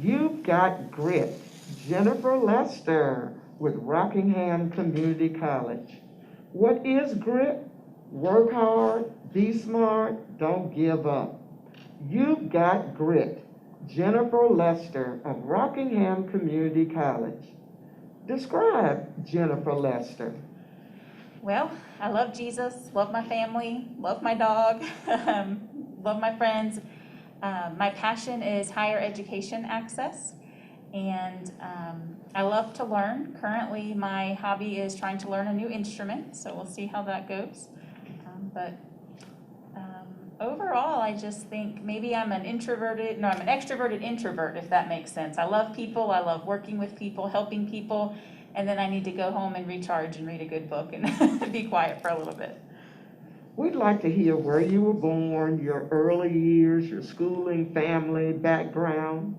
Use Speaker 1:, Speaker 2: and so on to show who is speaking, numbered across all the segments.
Speaker 1: You've got grit. Jennifer Lester with Rockingham Community College. What is grit? Work hard, be smart, don't give up. You've got grit. Jennifer Lester of Rockingham Community College. Describe Jennifer Lester.
Speaker 2: Well, I love Jesus, love my family, love my dog, love my friends. My passion is higher education access, and I love to learn. Currently, my hobby is trying to learn a new instrument, so we'll see how that goes. But overall, I just think maybe I'm an extroverted introvert, if that makes sense. I love people, I love working with people, helping people, and then I need to go home and recharge and read a good book and be quiet for a little bit.
Speaker 1: We'd like to hear where you were born, your early years, your schooling, family, background.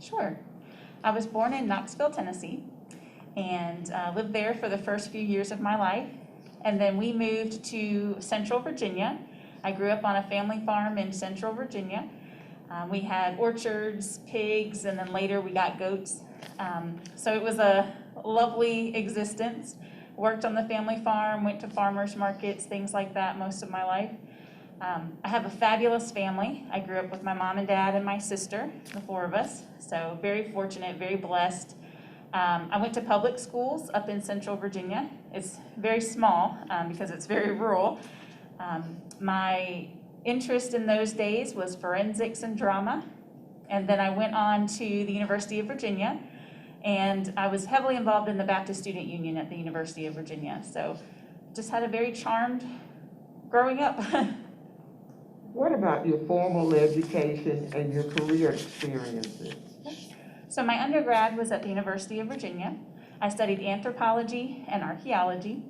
Speaker 2: Sure. I was born in Knoxville, Tennessee, and lived there for the first few years of my life. And then we moved to Central Virginia. I grew up on a family farm in Central Virginia. We had orchards, pigs, and then later we got goats. So it was a lovely existence. Worked on the family farm, went to farmers markets, things like that most of my life. I have a fabulous family. I grew up with my mom and dad and my sister, the four of us. So very fortunate, very blessed. I went to public schools up in Central Virginia. It's very small because it's very rural. My interest in those days was forensics and drama. And then I went on to the University of Virginia, and I was heavily involved in the Baptist Student Union at the University of Virginia. So just had a very charmed growing up.
Speaker 1: What about your formal education and your career experiences?
Speaker 2: So my undergrad was at the University of Virginia. I studied anthropology and archaeology.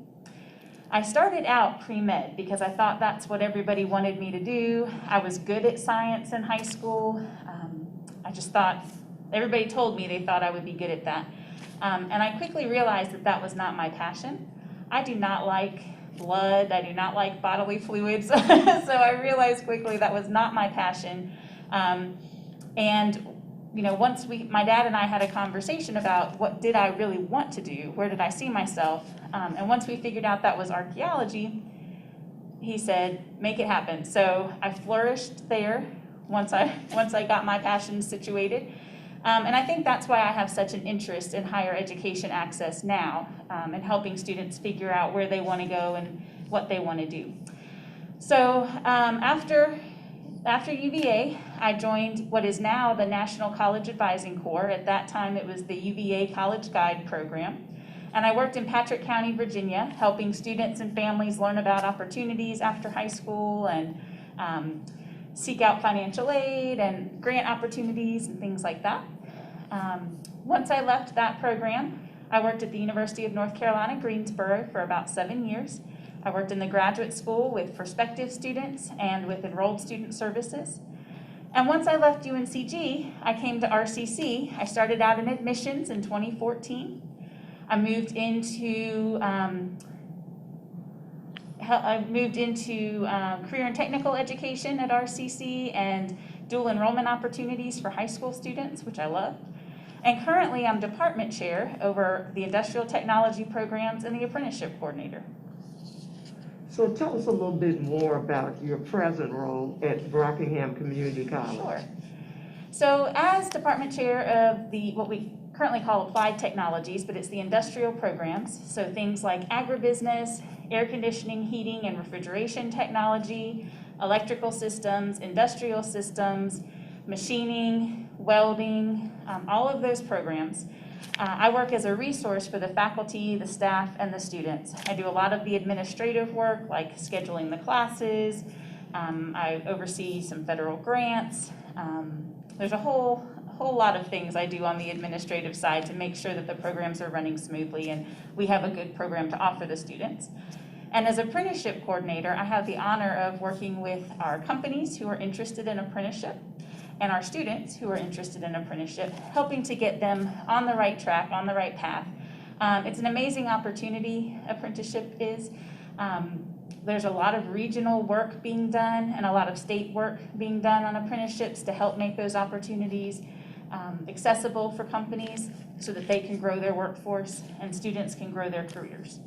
Speaker 2: I started out pre-med because I thought that's what everybody wanted me to do. I was good at science in high school. I just thought, everybody told me they thought I would be good at that. And I quickly realized that that was not my passion. I do not like blood. I do not like bodily fluids. So I realized quickly that was not my passion. And once my dad and I had a conversation about what did I really want to do, where did I see myself, and once we figured out that was archaeology, he said, make it happen. So I flourished there once I got my passion situated. And I think that's why I have such an interest in higher education access now, and helping students figure out where they want to go and what they want to do. So after UVA, I joined what is now the National College Advising Corps. At that time, it was the UVA College Guide Program. And I worked in Patrick County, Virginia, helping students and families learn about opportunities after high school and seek out financial aid and grant opportunities and things like that. Once I left that program, I worked at the University of North Carolina, Greensboro for about 7 years. I worked in the graduate school with prospective students and with enrolled student services. And once I left UNCG, I came to RCC. I started out in admissions in 2014. I moved into career and technical education at RCC and dual enrollment opportunities for high school students, which I love. And currently I'm department chair over the industrial technology programs and the apprenticeship coordinator.
Speaker 1: So tell us a little bit more about your present role at Rockingham Community College.
Speaker 2: Sure. So as department chair of what we currently call applied technologies, but it's the industrial programs, so things like agribusiness, air conditioning, heating, and refrigeration technology, electrical systems, industrial systems, machining, welding, all of those programs. I work as a resource for the faculty, the staff, and the students. I do a lot of the administrative work, like scheduling the classes. I oversee some federal grants. There's a whole lot of things I do on the administrative side to make sure that the programs are running smoothly and we have a good program to offer the students. And as apprenticeship coordinator, I have the honor of working with our companies who are interested in apprenticeship and our students who are interested in apprenticeship, helping to get them on the right track, on the right path. It's an amazing opportunity, apprenticeship is. There's a lot of regional work being done and a lot of state work being done on apprenticeships to help make those opportunities accessible for companies so that they can grow their workforce and students can grow their careers.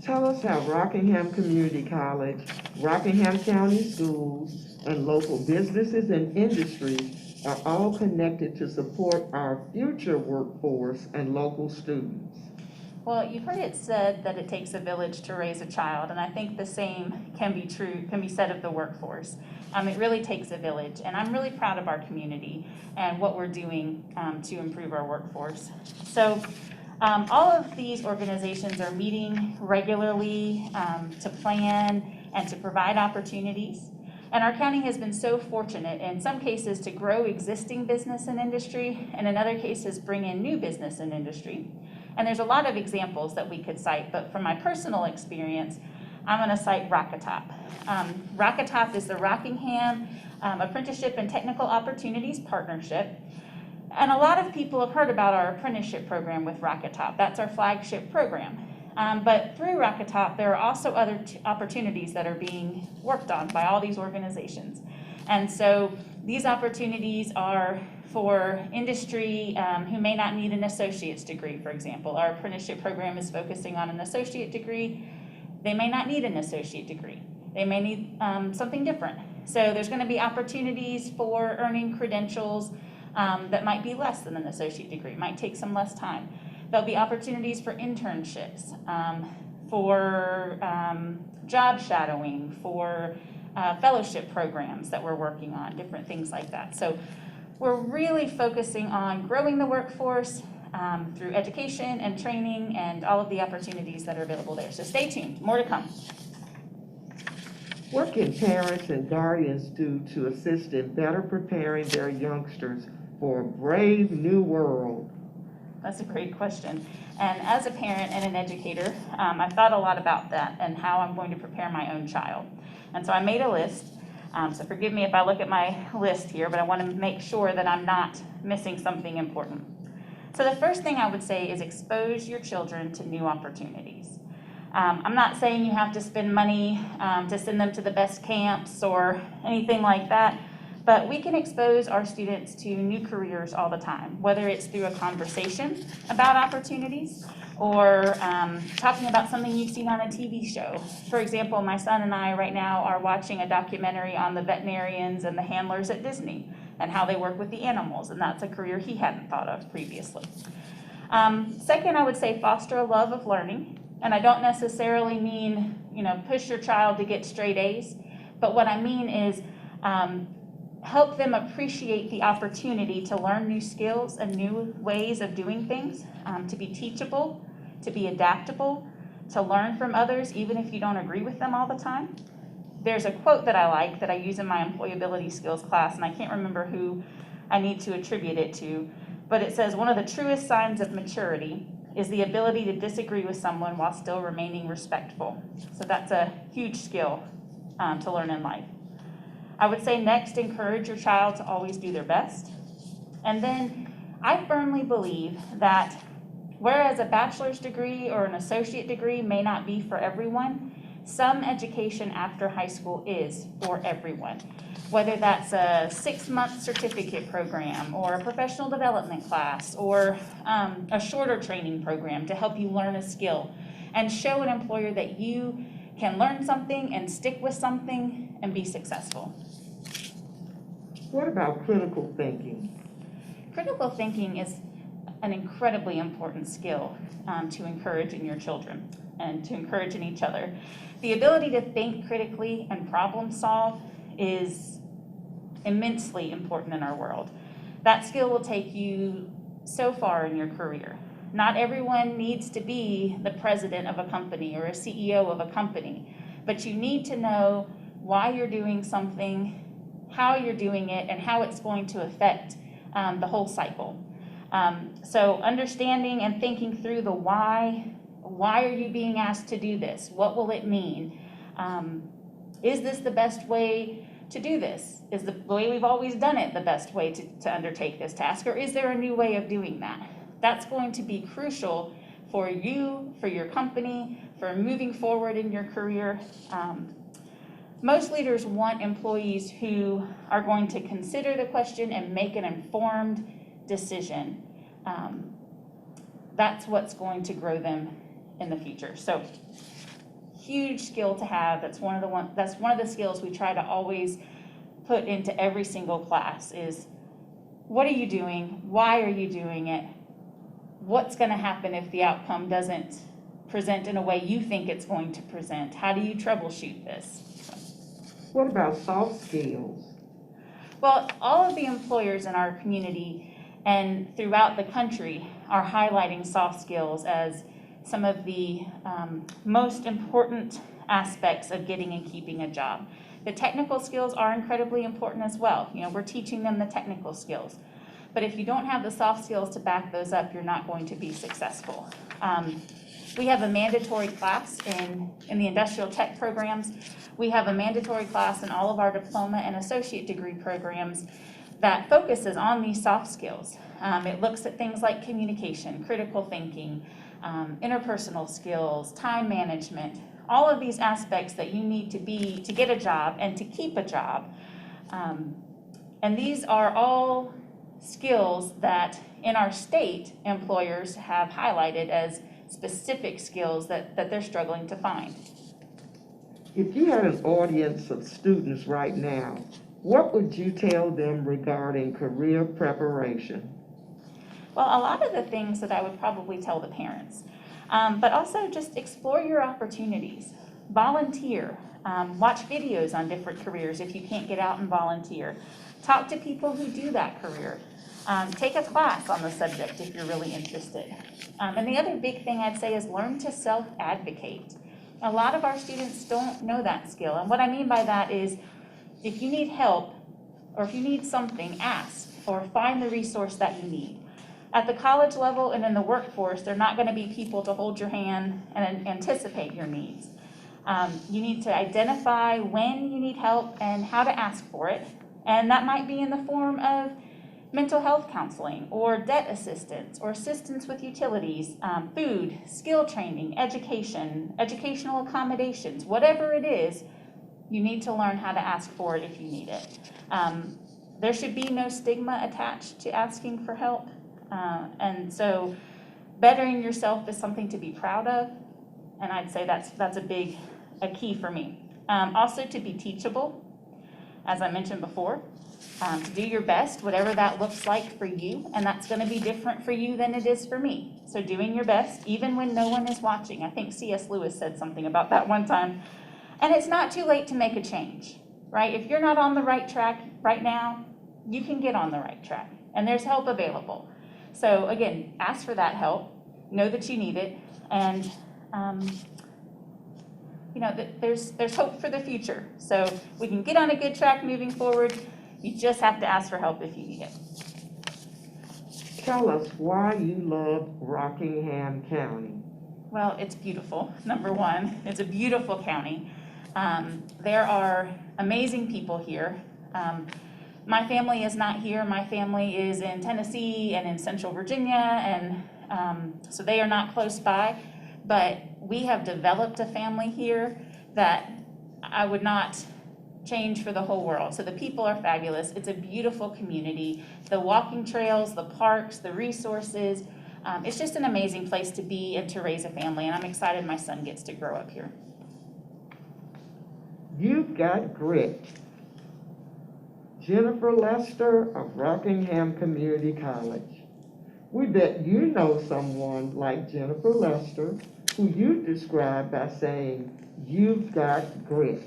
Speaker 1: Tell us how Rockingham Community College, Rockingham County Schools, and local businesses and industries are all connected to support our future workforce and local students.
Speaker 2: Well, you've heard it said that it takes a village to raise a child, and I think the same can be said of the workforce. It really takes a village, and I'm really proud of our community and what we're doing to improve our workforce. So all of these organizations are meeting regularly to plan and to provide opportunities. And our county has been so fortunate in some cases to grow existing business and industry, and in other cases bring in new business and industry. And there's a lot of examples that we could cite, but from my personal experience, I'm going to cite Rockatop. Rockatop is the Rockingham Apprenticeship and Technical Opportunities Partnership. And a lot of people have heard about our apprenticeship program with Rockatop. That's our flagship program. But through Rockatop, there are also other opportunities that are being worked on by all these organizations. And so these opportunities are for industry who may not need an associate's degree, for example. Our apprenticeship program is focusing on an associate degree. They may not need an associate degree. They may need something different. So there's going to be opportunities for earning credentials that might be less than an associate degree, might take some less time. There'll be opportunities for internships, for job shadowing, for fellowship programs that we're working on, different things like that. So we're really focusing on growing the workforce through education and training and all of the opportunities that are available there. So stay tuned, more to come.
Speaker 1: What can parents and guardians do to assist in better preparing their youngsters for a brave new world?
Speaker 2: That's a great question. And as a parent and an educator, I've thought a lot about that and how I'm going to prepare my own child. And so I made a list. So forgive me if I look at my list here, but I want to make sure that I'm not missing something important. So the first thing I would say is expose your children to new opportunities. I'm not saying you have to spend money to send them to the best camps or anything like that, but we can expose our students to new careers all the time, whether it's through a conversation about opportunities or talking about something you've seen on a TV show. For example, my son and I right now are watching a documentary on the veterinarians and the handlers at Disney and how they work with the animals, and that's a career he hadn't thought of previously. Second, I would say foster a love of learning, and I don't necessarily mean, push your child to get straight A's, but what I mean is help them appreciate the opportunity to learn new skills and new ways of doing things, to be teachable, to be adaptable, to learn from others even if you don't agree with them all the time. There's a quote that I like that I use in my employability skills class, and I can't remember who I need to attribute it to, but it says, one of the truest signs of maturity is the ability to disagree with someone while still remaining respectful. So that's a huge skill to learn in life. I would say next, encourage your child to always do their best. And then I firmly believe that whereas a bachelor's degree or an associate degree may not be for everyone, some education after high school is for everyone. Whether that's a 6-month certificate program or a professional development class or a shorter training program to help you learn a skill and show an employer that you can learn something and stick with something and be successful.
Speaker 1: What about critical thinking?
Speaker 2: Critical thinking is an incredibly important skill to encourage in your children and to encourage in each other. The ability to think critically and problem solve is immensely important in our world. That skill will take you so far in your career. Not everyone needs to be the president of a company or a CEO of a company, but you need to know why you're doing something, how you're doing it, and how it's going to affect the whole cycle. So understanding and thinking through the why are you being asked to do this? What will it mean? Is this the best way to do this? Is the way we've always done it the best way to undertake this task? Or is there a new way of doing that? That's going to be crucial for you, for your company, for moving forward in your career. Most leaders want employees who are going to consider the question and make an informed decision. That's what's going to grow them in the future. So, huge skill to have. That's one of the skills we try to always put into every single class is, what are you doing? Why are you doing it? What's going to happen if the outcome doesn't present in a way you think it's going to present? How do you troubleshoot this?
Speaker 1: What about soft skills?
Speaker 2: Well, all of the employers in our community and throughout the country are highlighting soft skills as some of the most important aspects of getting and keeping a job. The technical skills are incredibly important as well. You know, we're teaching them the technical skills. But if you don't have the soft skills to back those up, you're not going to be successful. We have a mandatory class in the industrial tech programs. We have a mandatory class in all of our diploma and associate degree programs that focuses on these soft skills. It looks at things like communication, critical thinking, interpersonal skills, time management, all of these aspects that you need to get a job and to keep a job. And these are all skills that in our state employers have highlighted as specific skills that they're struggling to find.
Speaker 1: If you had an audience of students right now, what would you tell them regarding career preparation?
Speaker 2: Well, a lot of the things that I would probably tell the parents, but also just explore your opportunities. Volunteer. Watch videos on different careers if you can't get out and volunteer. Talk to people who do that career. Take a class on the subject if you're really interested. And the other big thing I'd say is learn to self-advocate. A lot of our students don't know that skill. And what I mean by that is if you need help or if you need something, ask or find the resource that you need. At the college level and in the workforce, there are not going to be people to hold your hand and anticipate your needs. You need to identify when you need help and how to ask for it. And that might be in the form of mental health counseling or debt assistance or assistance with utilities, food, skill training, education, educational accommodations, whatever it is, you need to learn how to ask for it if you need it. There should be no stigma attached to asking for help. And so bettering yourself is something to be proud of. And I'd say that's a key for me. Also to be teachable, as I mentioned before. To do your best, whatever that looks like for you, and that's going to be different for you than it is for me. So doing your best, even when no one is watching. I think C.S. Lewis said something about that one time. And it's not too late to make a change, right? If you're not on the right track right now, you can get on the right track, and there's help available. So again, ask for that help, know that you need it, and there's hope for the future. So we can get on a good track moving forward. You just have to ask for help if you need it.
Speaker 1: Tell us why you love Rockingham County.
Speaker 2: Well, it's beautiful, number one. It's a beautiful county. There are amazing people here. My family is not here. My family is in Tennessee and in Central Virginia, and so they are not close by. But we have developed a family here that I would not change for the whole world. So the people are fabulous. It's a beautiful community. The walking trails, the parks, the resources. It's just an amazing place to be and to raise a family, and I'm excited my son gets to grow up here.
Speaker 1: You've got grit. Jennifer Lester of Rockingham Community College. We bet you know someone like Jennifer Lester, who you describe by saying, you've got grit.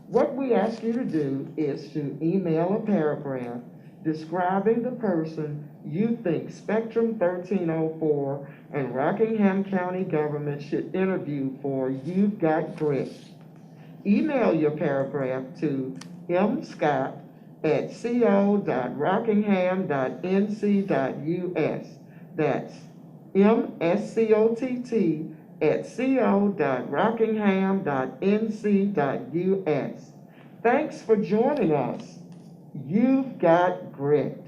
Speaker 1: What we ask you to do is to email a paragraph describing the person you think Spectrum 1304 and Rockingham County government should interview for You've Got Grit. Email your paragraph to mscott@co.rockingham.nc.us. That's mscott@co.rockingham.nc.us. Thanks for joining us. You've got grit.